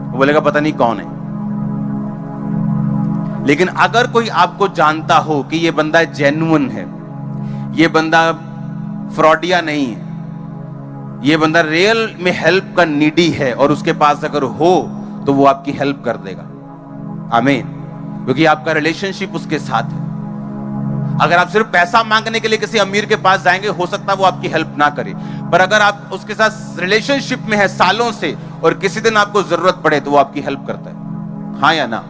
वो बोलेगा पता नहीं कौन है। लेकिन अगर कोई आपको जानता हो कि ये बंदा जेन्युइन है, ये बंदा फ्रॉडिया नहीं है, ये बंदा रियल में हेल्प का नीडी है, और उसके पास अगर हो तो वो आपकी हेल्प कर देगा। आमीन। क्योंकि आपका रिलेशनशिप उसके साथ है। अगर आप सिर्फ पैसा मांगने के लिए किसी अमीर के पास जाएंगे, हो सकता है वो आपकी हेल्प ना करे, पर अगर आप उसके साथ रिलेशनशिप में है सालों से और किसी दिन आपको जरूरत पड़े तो वो आपकी हेल्प करता है। हाँ या ना?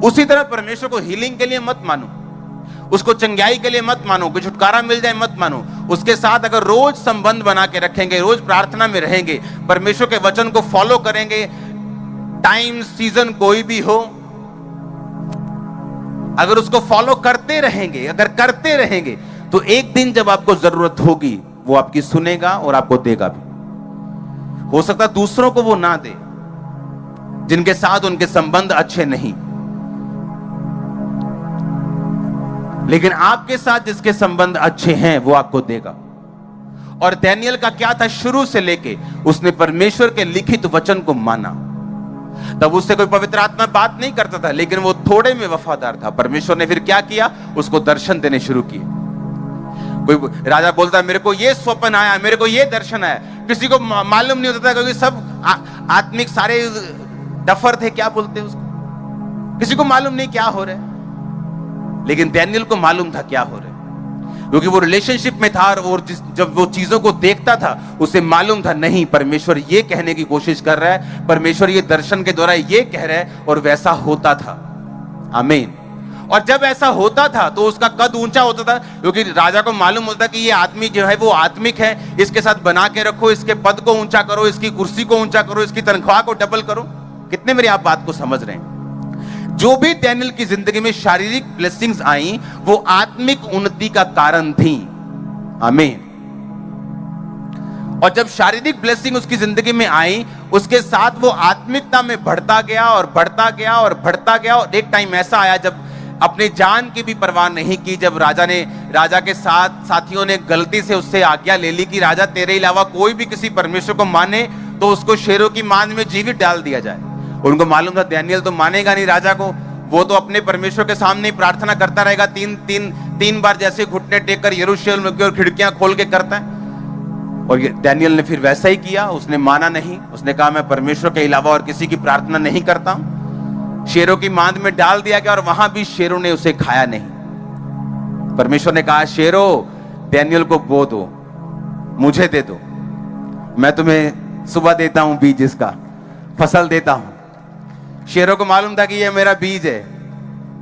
उसी तरह परमेश्वर को हीलिंग के लिए मत मानो, उसको चंगाई के लिए मत मानो, कि छुटकारा मिल जाए मत मानो। उसके साथ अगर रोज संबंध बना के रखेंगे, रोज प्रार्थना में रहेंगे, परमेश्वर के वचन को फॉलो करेंगे, टाइम सीजन कोई भी हो, अगर उसको फॉलो करते रहेंगे, अगर करते रहेंगे, तो एक दिन जब आपको जरूरत होगी वो आपकी सुनेगा और आपको देगा भी। हो सकता है दूसरों को वो ना दे, जिनके साथ उनके संबंध अच्छे नहीं, लेकिन आपके साथ जिसके संबंध अच्छे हैं वो आपको देगा। और डैनियल का क्या था, शुरू से लेके उसने परमेश्वर के लिखित वचन को माना। तब उससे कोई पवित्र आत्मा बात नहीं करता था, लेकिन वो थोड़े में वफादार था। परमेश्वर ने फिर क्या किया, उसको दर्शन देने शुरू किए। कोई राजा बोलता है मेरे को ये स्वप्न आया, मेरे को ये दर्शन आया, किसी को मालूम नहीं होता था, क्योंकि सब आत्मिक सारे डफर थे, क्या बोलते हैं उसको, किसी को मालूम नहीं क्या हो रहा है। लेकिन डैनियल को मालूम था क्या हो रहा है, क्योंकि वो रिलेशनशिप में था और जब वो चीजों को देखता था उसे मालूम था नहीं, परमेश्वर ये कहने की कोशिश कर रहा है, परमेश्वर ये दर्शन के द्वारा ये कह रहा है, और वैसा होता था। आमीन। और जब ऐसा होता था तो उसका कद ऊंचा होता था, क्योंकि राजा को मालूम होता कि ये आदमी जो है वो आत्मिक है, इसके साथ बना के रखो, इसके पद को ऊंचा करो, इसकी कुर्सी को ऊंचा करो, इसकी तनख्वाह को डबल करो। कितने मेरी आप बात को समझ रहे हैं? जो भी डैनियल की जिंदगी में शारीरिक ब्लेसिंग्स आई वो आत्मिक उन्नति का कारण थी। आमीन। और जब शारीरिक ब्लेसिंग उसकी जिंदगी में आई, उसके साथ वो आत्मिकता में बढ़ता गया और बढ़ता गया और बढ़ता गया। और एक टाइम ऐसा आया जब अपनी जान की भी परवाह नहीं की, जब राजा के साथ साथियों ने गलती से उससे आज्ञा ले ली कि राजा तेरे अलावा कोई भी किसी परमेश्वर को माने तो उसको शेरों की मान में जीवित डाल दिया जाए। उनको मालूम था डैनियल तो मानेगा नहीं राजा को, वो तो अपने परमेश्वर के सामने प्रार्थना करता रहेगा, तीन बार जैसे घुटने टेक कर यरूशलेम की ओर खिड़कियां खोल के करता है। और डैनियल ने फिर वैसा ही किया, उसने माना नहीं, उसने कहा मैं परमेश्वर के अलावा और किसी की प्रार्थना नहीं करता हूं। शेरों की मांद में डाल दिया गया और वहां भी शेरों ने उसे खाया नहीं। परमेश्वर ने कहा शेरों डैनियल को बो दो, मुझे दे दो, मैं तुम्हें सुबह देता हूं बीज, इसका फसल देता हूं। शेरों को मालूम था कि ये मेरा बीज है,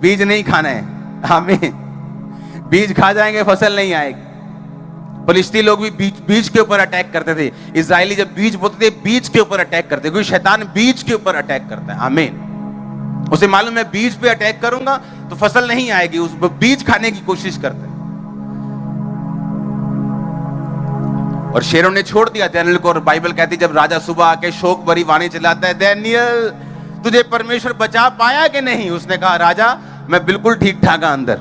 बीज नहीं खाना है। आमीन। बीज खा जाएंगे फसल नहीं आएगी। फलिस्ती लोग भी बीज के ऊपर अटैक करते थे। इजरायली जब बीज बोते थे बीज के ऊपर अटैक करते, क्योंकि शैतान बीज के ऊपर अटैक करता है। आमीन। उसे मालूम है बीज पे अटैक करूंगा तो फसल नहीं आएगी, उस बीज खाने की कोशिश करते हैं। और शेरों ने छोड़ दिया डैनियल को। और बाइबल कहती जब राजा सुबह आके शोक भरी वाणी चलाता है, डैनियल तुझे परमेश्वर बचा पाया कि नहीं? उसने कहा राजा मैं बिल्कुल ठीक ठाक अंदर,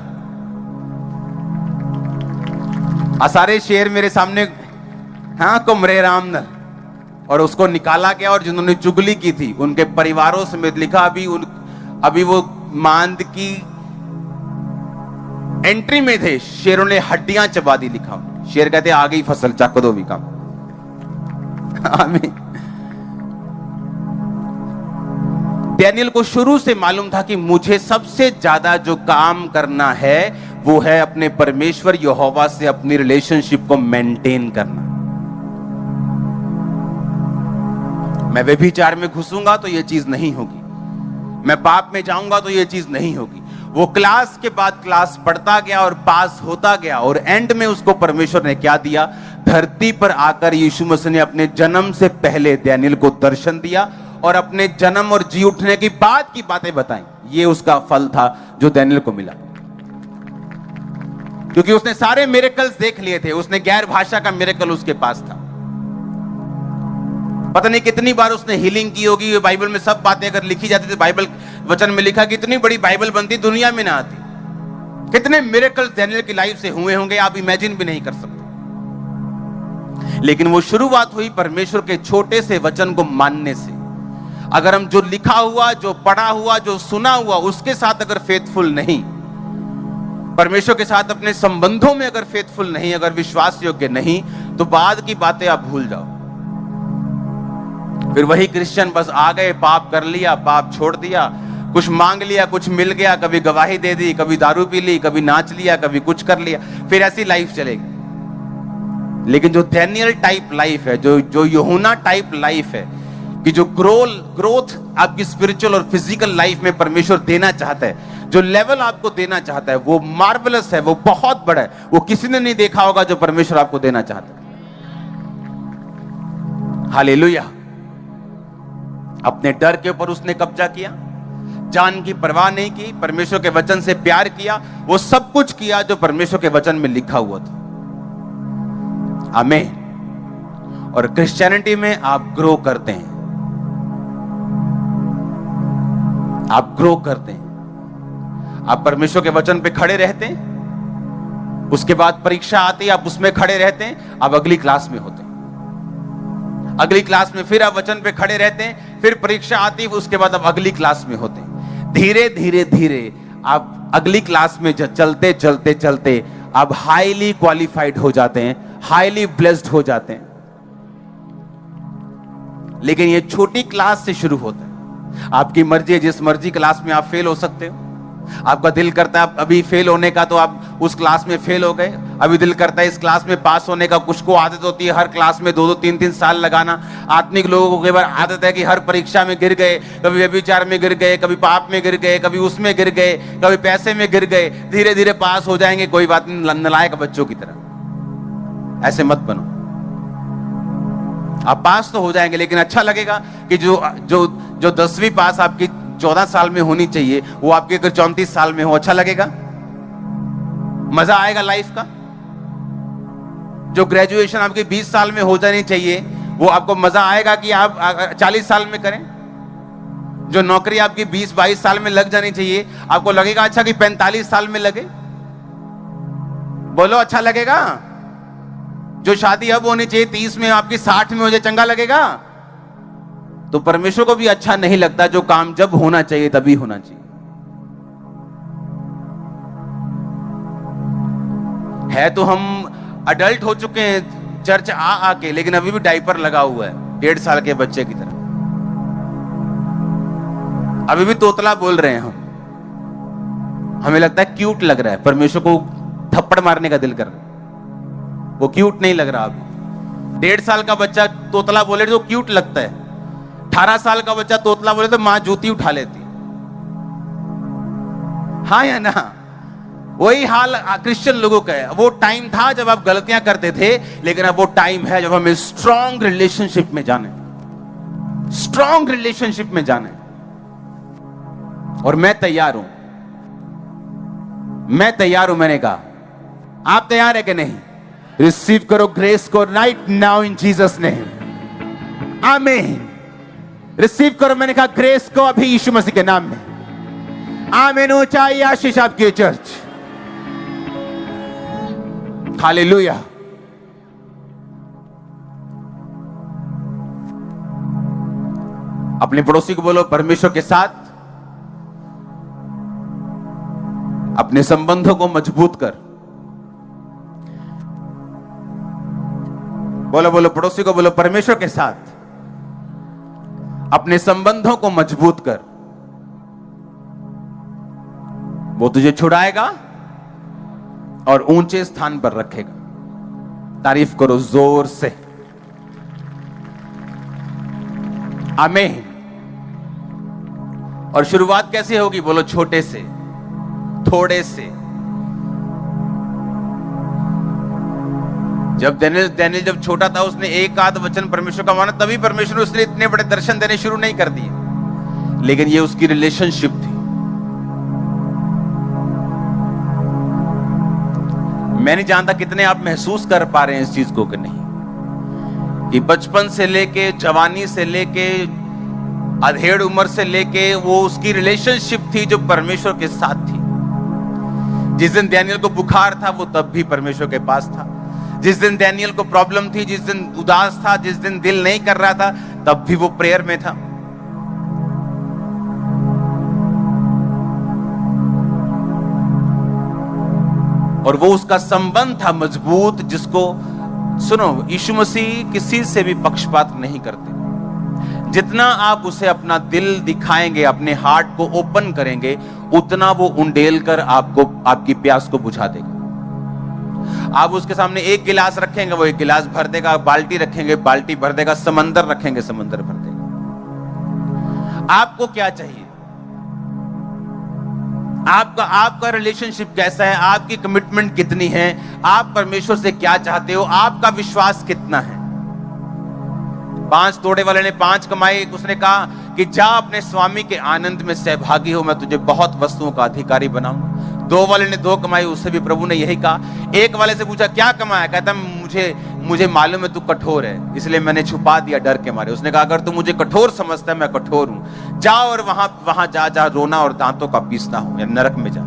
सारे शेर मेरे सामने घूम रहे राम। और उसको निकाला गया और जिन्होंने चुगली की थी उनके परिवारों समेत लिखा अभी वो मांद की एंट्री में थे, शेरों ने हड्डियां चबा दी। लिखा शेर कहते आ गई फसल, चाको दो भी काम। आमीन। डैनियल को शुरू से मालूम था कि मुझे सबसे ज्यादा जो काम करना है वो है अपने परमेश्वर यहोवा से अपनी रिलेशनशिप को मेंटेन करना। मैं व्यभिचार में घुसूंगा तो यह चीज नहीं होगी, मैं पाप में जाऊंगा तो यह चीज नहीं होगी। वो क्लास के बाद क्लास पढ़ता गया और पास होता गया। और एंड में उसको परमेश्वर ने क्या दिया? धरती पर आकर यीशु मसीह ने अपने जन्म से पहले डैनियल को दर्शन दिया और अपने जन्म और जी उठने की बाद की बातें बताई। ये उसका फल था जो डैनियल को मिला, क्योंकि उसने सारे मिरेकल्स देख लिए थे। उसने गैर भाषा का मिरेकल उसके पास था। पता नहीं कितनी बार उसने हीलिंग की होगी। बाइबल में सब बातें अगर लिखी जाती थी, बाइबल वचन में लिखा कि इतनी बड़ी बाइबल बनती दुनिया में ना आती। कितने मिरेकल्स डैनियल की लाइफ से हुए होंगे आप इमेजिन भी नहीं कर सकते। लेकिन वो शुरुआत हुई परमेश्वर के छोटे से वचन को मानने से। अगर हम जो लिखा हुआ, जो पढ़ा हुआ, जो सुना हुआ उसके साथ अगर फेथफुल नहीं, परमेश्वर के साथ अपने संबंधों में अगर फेथफुल नहीं, अगर विश्वास योग्य नहीं, तो बाद की बातें आप भूल जाओ। फिर वही क्रिश्चियन बस आ गए, पाप कर लिया, पाप छोड़ दिया, कुछ मांग लिया, कुछ मिल गया, कभी गवाही दे दी, कभी दारू पी ली, कभी नाच लिया, कभी कुछ कर लिया, फिर ऐसी लाइफ चलेगी। लेकिन जो डैनियल टाइप लाइफ है, जो यूहन्ना टाइप लाइफ है, कि जो ग्रोथ आपकी स्पिरिचुअल और फिजिकल लाइफ में परमेश्वर देना चाहता है, जो लेवल आपको देना चाहता है, वो मार्वेलस है, वो बहुत बड़ा है। वो किसी ने नहीं देखा होगा जो परमेश्वर आपको देना चाहता है। हालेलुया। अपने डर के ऊपर उसने कब्जा किया, जान की परवाह नहीं की, परमेश्वर के वचन से प्यार किया, वो सब कुछ किया जो परमेश्वर के वचन में लिखा हुआ था। आमीन। और क्रिश्चियनिटी में आप ग्रो करते हैं, आप ग्रो करते हैं, आप परमेश्वर के वचन पे खड़े रहते हैं, उसके बाद परीक्षा आती है, आप उसमें खड़े रहते हैं, आप अगली क्लास में होते हैं, अगली क्लास में फिर आप वचन पे खड़े रहते हैं, फिर परीक्षा आती है, उसके बाद आप अगली क्लास में होते हैं। धीरे धीरे धीरे आप अगली क्लास में चलते चलते चलते आप हाईली क्वालिफाइड हो जाते हैं, हाईली ब्लेस्ड हो जाते हैं। लेकिन ये छोटी क्लास से शुरू होता है। आपकी मर्जी है, जिस मर्जी क्लास में आप फेल हो सकते हो। आपका दिल करता है अभी फेल होने का, तो आप उस क्लास में फेल हो गए। अभी दिल करता है इस क्लास में पास होने का। कुछ को आदत होती है हर क्लास में 2-2, 3-3 साल लगाना। आत्मिक लोगों को कई बार आदत है कि हर परीक्षा में गिर गए, कभी व्यभिचार में गिर गए, कभी पाप में गिर गए, कभी उसमें गिर गए, कभी पैसे में गिर गए, धीरे धीरे पास हो जाएंगे, कोई बात नहीं, नलायक बच्चों की तरह। ऐसे मत बनो। आप पास तो हो जाएंगे, लेकिन अच्छा लगेगा कि जो 10वीं पास आपकी 14 साल में होनी चाहिए, वो आपके अगर 34 साल में हो, अच्छा लगेगा? मजा आएगा लाइफ का? जो ग्रेजुएशन आपकी 20 साल में हो जानी चाहिए, वो आपको मजा आएगा कि आप 40 साल में करें? जो नौकरी आपकी 20-22 साल में लग जानी चाहिए, आपको लगेगा अच्छा कि 45 साल में लगे? बोलो, अच्छा लगेगा? जो शादी अब होनी चाहिए 30 में, आपकी 60 में हो जाए, चंगा लगेगा? तो परमेश्वर को भी अच्छा नहीं लगता जो काम जब होना चाहिए तभी होना चाहिए। है तो हम अडल्ट हो चुके हैं चर्च आके, लेकिन अभी भी डायपर लगा हुआ है 1.5 साल के बच्चे की तरह। अभी भी तोतला बोल रहे हैं हम। हमें लगता है क्यूट लग रहा है, परमेश्वर को थप्पड़ मारने का दिल कर रहा है। वो क्यूट नहीं लग रहा अभी। 1.5 साल का बच्चा तोतला बोले तो क्यूट लगता है। 18 साल का बच्चा तोतला बोले तो मां जूती उठा लेती। हाँ या ना? वही हाल क्रिश्चियन लोगों का है। वो टाइम था जब आप गलतियां करते थे, लेकिन अब वो टाइम है जब हमें स्ट्रॉन्ग रिलेशनशिप में जाने, स्ट्रॉन्ग रिलेशनशिप में जाने। और मैं तैयार हूं, मैं तैयार हूं। मैंने कहा, आप तैयार है कि नहीं? रिसीव करो ग्रेस को right now in Jesus name. आमीन। रिसीव करो, मैंने कहा, ग्रेस को अभी यीशु मसीह के नाम में। आमीन। ऊंचाई आशीष आपकी चर्च। हालेलुया। अपने पड़ोसी को बोलो, परमेश्वर के साथ अपने संबंधों को मजबूत कर। बोलो बोलो, पड़ोसी को बोलो, परमेश्वर के साथ अपने संबंधों को मजबूत कर। वो तुझे छुड़ाएगा और ऊंचे स्थान पर रखेगा। तारीफ करो जोर से। आमीन। और शुरुआत कैसे होगी? बोलो, छोटे से, थोड़े से। जब दानियल जब छोटा था, उसने एक आध वचन परमेश्वर का माना, तभी परमेश्वर ने उसने इतने बड़े दर्शन देने शुरू नहीं कर दिए। लेकिन ये उसकी रिलेशनशिप थी। मैं नहीं जानता कितने आप महसूस कर पा रहे हैं इस चीज को कि नहीं, कि बचपन से लेके, जवानी से लेके, अधेड़ उम्र से लेके वो उसकी रिलेशनशिप थी जो परमेश्वर के साथ थी। जिस दिन दानियल को बुखार था, वो तब भी परमेश्वर के पास था। जिस दिन दानियल को प्रॉब्लम थी, जिस दिन उदास था, जिस दिन दिल नहीं कर रहा था, तब भी वो प्रेयर में था। और वो उसका संबंध था मजबूत, जिसको सुनो, यीशु मसीह किसी से भी पक्षपात नहीं करते। जितना आप उसे अपना दिल दिखाएंगे, अपने हार्ट को ओपन करेंगे, उतना वो उंडेल कर आपको, आपकी प्यास को बुझा देगा। आप उसके सामने एक गिलास रखेंगे, वो एक गिलास भर देगा। बाल्टी रखेंगे, बाल्टी भर देगा। समंदर रखेंगे, समंदर भर देगा। आपको क्या चाहिए? आपका रिलेशनशिप कैसा है? आपकी कमिटमेंट कितनी है? आप परमेश्वर से क्या चाहते हो? आपका विश्वास कितना है? 5 तोड़े वाले ने 5 कमाए। उसने कहा कि जा अपने स्वामी के आनंद में सहभागी हो, मैं तुझे बहुत वस्तुओं का अधिकारी बनाऊंगा। 2 वाले ने 2 कमाई, उससे भी प्रभु ने यही कहा। एक वाले से पूछा क्या कमाया, कहता मुझे मालूम है तू कठोर है, इसलिए मैंने छुपा दिया डर के मारे। उसने कहा अगर तू मुझे कठोर समझता है, मैं कठोर हूं, जा और वहां जा रोना और दांतों का पीसना हो, या नरक में जा।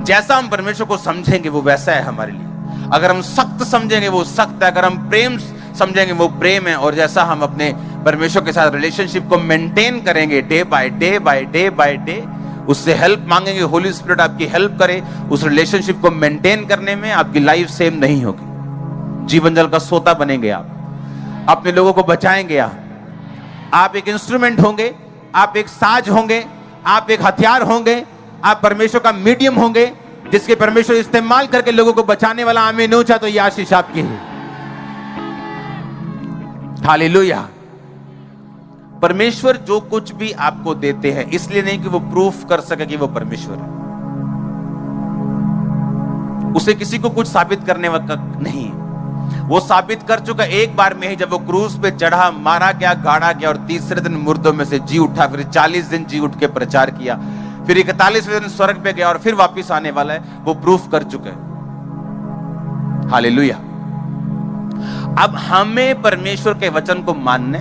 जैसा हम परमेश्वर को समझेंगे वो वैसा है हमारे लिए। अगर हम सख्त समझेंगे वो सख्त है, अगर हम प्रेम समझेंगे वो प्रेम है। और जैसा हम अपने परमेश्वर के साथ रिलेशनशिप को मेंटेन करेंगे डे बाय डे, उससे हेल्प मांगेंगे, होली स्पिरिट आपकी हेल्प करे उस रिलेशनशिप को मेंटेन करने में, आपकी लाइफ सेम नहीं होगी। जीवन जल का सोता बनेंगे आप, अपने लोगों को बचाएंगे आप एक इंस्ट्रूमेंट होंगे, आप एक साज होंगे, आप एक हथियार होंगे, आप परमेश्वर का मीडियम होंगे जिसके परमेश्वर इस्तेमाल करके लोगों को बचाने वाला। आमीन हो चाहे तो ये आशीष आपकी है। हालेलुया। परमेश्वर जो कुछ भी आपको देते हैं, इसलिए नहीं कि वो प्रूफ कर सके कि वो परमेश्वर है, उसे किसी को कुछ साबित करने वाला नहीं, वो साबित कर चुका एक बार में ही, जब वो क्रूस पे चढ़ा, मारा गया, गाड़ा गया और तीसरे दिन मुर्दों में से जी उठा, फिर 40 दिन जी उठ के प्रचार किया, फिर 41वें दिन स्वर्ग पे गया और फिर वापिस आने वाला है, वो प्रूफ कर चुका है। हालेलुया। अब हमें परमेश्वर के वचन को मानने।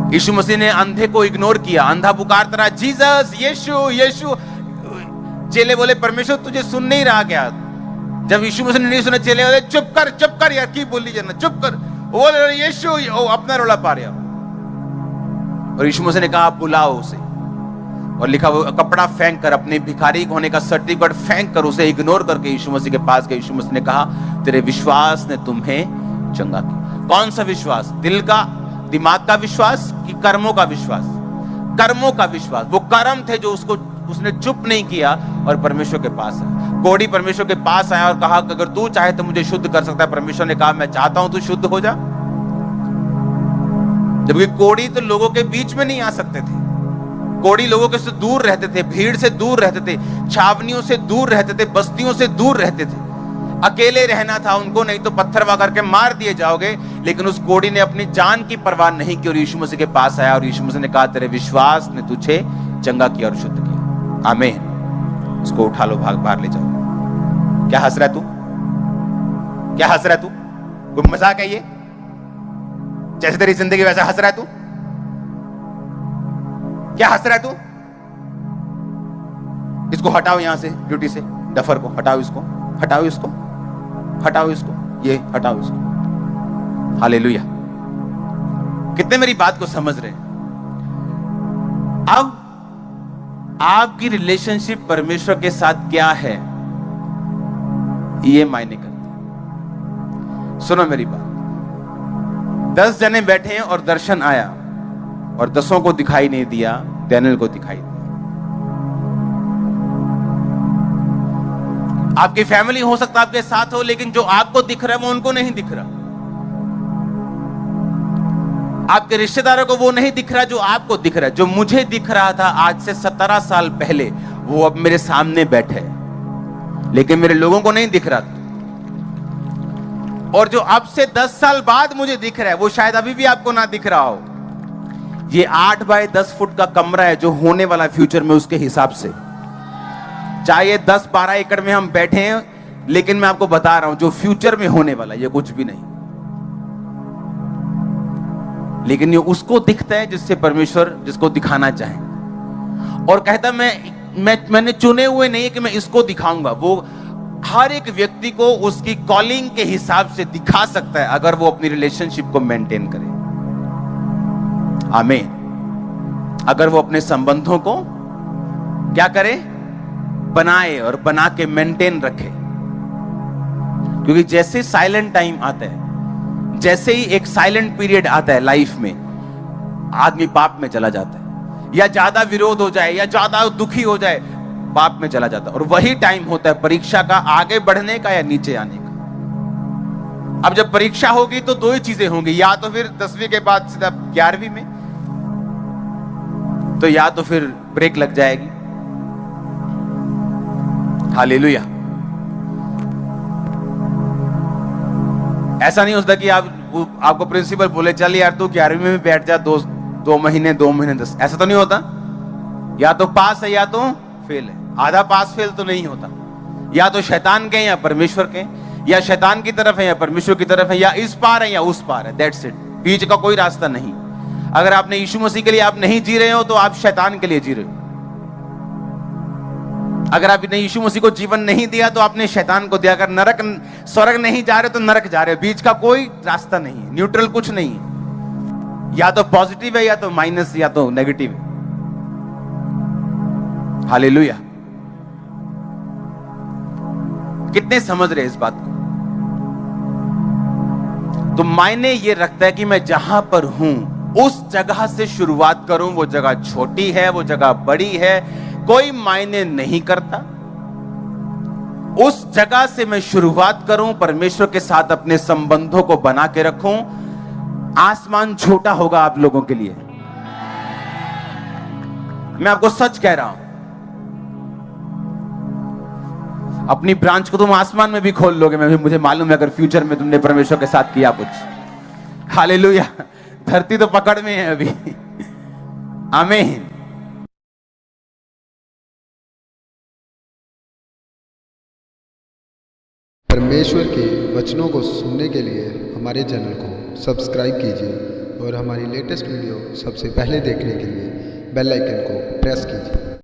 यीशु मसीह ने अंधे को इग्नोर किया, अंधा पुकारता रहा जीसस, यीशु यीशु, चेले बोले परमेश्वर तुझे सुन नहीं रहा क्या? जब यीशु मसीह ने नहीं सुना, चेले बोले चुप कर यार, की बोली जाना, चुप कर। वो यीशु अपना रोला पा रहा, और यीशु मसीह ने कहा बुलाओ उसे, और लिखा वो कपड़ा फेंक कर, अपने भिखारी होने का सर्टिफिकेट फेंक कर, उसे इग्नोर करके यीशु मसीह के पास गए। यीशु मसीह ने कहा तेरे विश्वास ने तुम्हें चंगा किया। कौन सा विश्वास? दिल का, दिमाग का विश्वास कि कर्मों का विश्वास? कर्मों का विश्वास। वो कर्म थे जो उसने चुप नहीं किया और परमेश्वर के पास आया। कोढ़ी परमेश्वर के पास आया और कहा अगर तू चाहे तो मुझे शुद्ध कर सकता है। परमेश्वर ने कहा मैं चाहता हूं तू शुद्ध हो जा। जबकि कोढ़ी तो लोगों के बीच में नहीं आ सकते थे, कोढ़ी लोगों के से दूर रहते थे, भीड़ से दूर रहते थे, छावनियों से दूर रहते थे, बस्तियों से दूर रहते थे, अकेले रहना था उनको, नहीं तो पत्थर वहां करके मार दिए जाओगे। लेकिन उस कोढ़ी ने अपनी जान की परवाह नहीं की और यीशु मसीह के पास आया और यीशु मसीह ने कहा तेरे विश्वास ने तुझे चंगा किया और शुद्ध किया। आमीन। उसको उठा लो, भाग बाहर ले जाओ। क्या हंस रहा है तू? क्या हंस रहा है तू? कोई मजाक है ये? जैसे तेरी जिंदगी वैसा हंस रहा है तू? क्या हंस रहा है तू? इसको हटाओ यहां से, ड्यूटी से, डफर को हटाओ, इसको हटाओ, इसको हटाओ, इसको ये हटाओ, इसको। हालेलुया। कितने मेरी बात को समझ रहे हैं? अब आपकी रिलेशनशिप परमेश्वर के साथ क्या है ये मायने करती है। सुनो मेरी बात, 10 जने बैठे हैं और दर्शन आया और 10 को दिखाई नहीं दिया, डैनियल को दिखाई दिया। आपकी फैमिली हो सकता है आपके साथ हो, लेकिन जो आपको दिख रहा है वो उनको नहीं दिख रहा। आपके रिश्तेदारों को वो नहीं दिख रहा जो आपको दिख रहा है। जो मुझे दिख रहा था आज से 17 साल पहले, वो अब मेरे सामने बैठे है, लेकिन मेरे लोगों को नहीं दिख रहा। और जो अब से 10 साल बाद मुझे दिख रहा है, वो शायद अभी भी आपको ना दिख रहा हो। ये 8 बाय 10 फुट का कमरा है जो होने वाला फ्यूचर में, उसके हिसाब से चाहे 10-12 एकड़ में हम बैठे हैं, लेकिन मैं आपको बता रहा हूं जो फ्यूचर में होने वाला ये कुछ भी नहीं। लेकिन ये उसको दिखता है जिससे परमेश्वर जिसको दिखाना चाहे, और कहता मैंने चुने हुए नहीं कि मैं इसको दिखाऊंगा। वो हर एक व्यक्ति को उसकी कॉलिंग के हिसाब से दिखा सकता है अगर वो अपनी रिलेशनशिप को मेंटेन करे। आमीन। अगर वो अपने संबंधों को क्या करे? बनाए और बना के मेंटेन रखे। क्योंकि जैसे साइलेंट टाइम आता है, जैसे ही एक साइलेंट पीरियड आता है लाइफ में, आदमी पाप में चला जाता है, या ज्यादा विरोध हो जाए या ज्यादा दुखी हो जाए, पाप में चला जाता है। और वही टाइम होता है परीक्षा का, आगे बढ़ने का या नीचे आने का। अब जब परीक्षा होगी तो 2 ही चीजें होंगी, या तो फिर 10वीं के बाद सीधा 11वीं में, तो या तो फिर ब्रेक लग जाएगी। हालेलुया। ऐसा नहीं होता कि आपको प्रिंसिपल बोले चल यार तू 11वीं में बैठ जा 2 महीने 10। ऐसा तो नहीं होता। या तो पास है या तो फेल है। आधा पास फेल तो नहीं होता, या तो शैतान के या परमेश्वर के, या शैतान की तरफ है या परमेश्वर की तरफ है, या इस पार है या उस पार है, दैट्स इट। बीच का कोई रास्ता नहीं। अगर आपने यीशु मसीह के लिए आप नहीं जी रहे हो तो आप शैतान के लिए जी रहे हो। अगर आपने यीशु मसीह को जीवन नहीं दिया तो आपने शैतान को दिया। अगर नरक स्वर्ग नहीं जा रहे तो नरक जा रहे हो। बीच का कोई रास्ता नहीं, न्यूट्रल कुछ नहीं है। या तो पॉजिटिव है या तो माइनस या तो नेगेटिव है। हालेलुया। कितने समझ रहे इस बात को? तो मायने ये रखता है कि मैं जहां पर हूं उस जगह से शुरुआत करूं। वो जगह छोटी है, वो जगह बड़ी है, कोई मायने नहीं करता। उस जगह से मैं शुरुआत करूं, परमेश्वर के साथ अपने संबंधों को बना के रखूं। आसमान छोटा होगा आप लोगों के लिए, मैं आपको सच कह रहा हूं। अपनी ब्रांच को तुम आसमान में भी खोल लोगे, मुझे मालूम है, अगर फ्यूचर में तुमने परमेश्वर के साथ किया कुछ। हालेलुया। धरती तो पकड़ में है अभी। आमीन। परमेश्वर के वचनों को सुनने के लिए हमारे चैनल को सब्सक्राइब कीजिए और हमारी लेटेस्ट वीडियो सबसे पहले देखने के लिए बेल आइकन को प्रेस कीजिए।